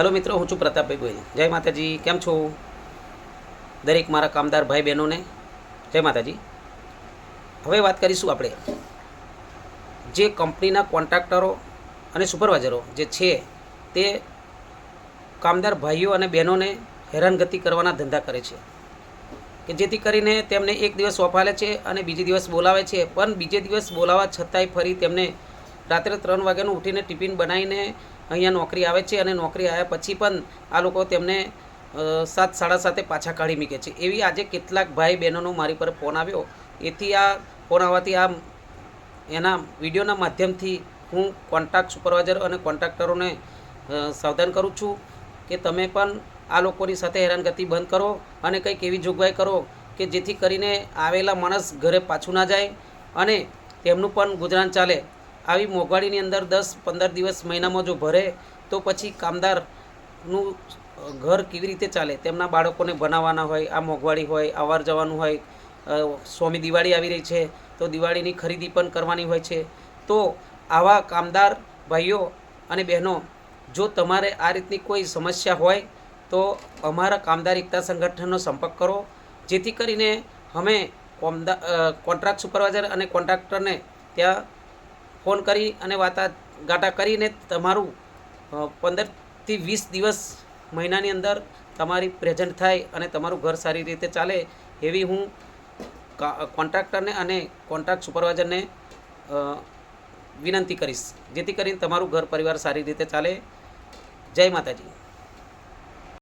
Hello मित्रों, हूँ छूँ प्रतापभाई गोयल। जय माताजी। केम छो दरेक मारा कामदार भाई बहनों ने जय माताजी। हवे बात करीशुं आपणे जे कंपनीना कॉन्ट्राक्टरो अने सुपरवाइजरो जे छे ते कामदार भाईओ अने बहनोने हैरानगति करवाना धंधा करे छे કે જેથી કરીને તેમને એક દિવસ ઓફ આલે છે અને બીજે દિવસ બોલાવે છે, પણ બીજે દિવસ બોલાવા છતાંય ફરી તેમને રાત્રે 3 વાગ્યાનું ઉઠીને ટિફિન બનાવીને અહીંયા નોકરી આવે છે અને નોકરી આવ્યા પછી પણ આ લોકો તેમને 7 સાડા 7 પાછા કાઢી મૂકે છે। એવી આજે કેટલાક ભાઈ બહેનોનો મારી પર ફોન આવ્યો। એથી આ ફોન આવવાથી આ એના વિડીયોના માધ્યમથી હું કોન્ટ્રાક્ટ સુપરવાઇઝર અને કોન્ટ્રાક્ટરોને સાવધાન કરું છું કે તમે પણ આ લોકોની સાથે હેરાનગતિ બંધ કરો અને કંઈક એવી જોગવાઈ કરો કે જેથી કરીને આવેલા માણસ ઘરે પાછું ના જાય અને તેમનું પણ ગુજરાન ચાલે। આવી મોંઘવારીની અંદર 10-15 દિવસ મહિનામાં જો ભરે તો પછી કામદારનું ઘર કેવી રીતે ચાલે? તેમના બાળકોને ભણાવવાના હોય, આ મોંઘવારી હોય, આવર જવાનું હોય, સ્વામી દિવાળી આવી રહી છે તો દિવાળીની ખરીદી પણ કરવાની હોય છે। તો આવા કામદાર ભાઈઓ અને બહેનો, જો તમારે આ રીતની કોઈ સમસ્યા હોય તો અમારા કામદાર એકતા સંગઠનનો સંપર્ક કરો, જેથી કરીને અમે કોન્ટ્રાક્ટ સુપરવાઇઝર અને કોન્ટ્રાક્ટરને ત્યાં ફોન કરી અને વાટાઘાટા કરીને તમારું 15 થી 20 દિવસ મહિનાની અંદર તમારી પ્રેઝન્ટ થાય અને તમારું ઘર સારી રીતે ચાલે એવી હું કોન્ટ્રાક્ટરને અને કોન્ટ્રાક્ટ સુપરવાઇઝરને વિનંતી કરીશ, જેથી કરીને તમારું ઘર પરિવાર સારી રીતે ચાલે। જય માતાજી।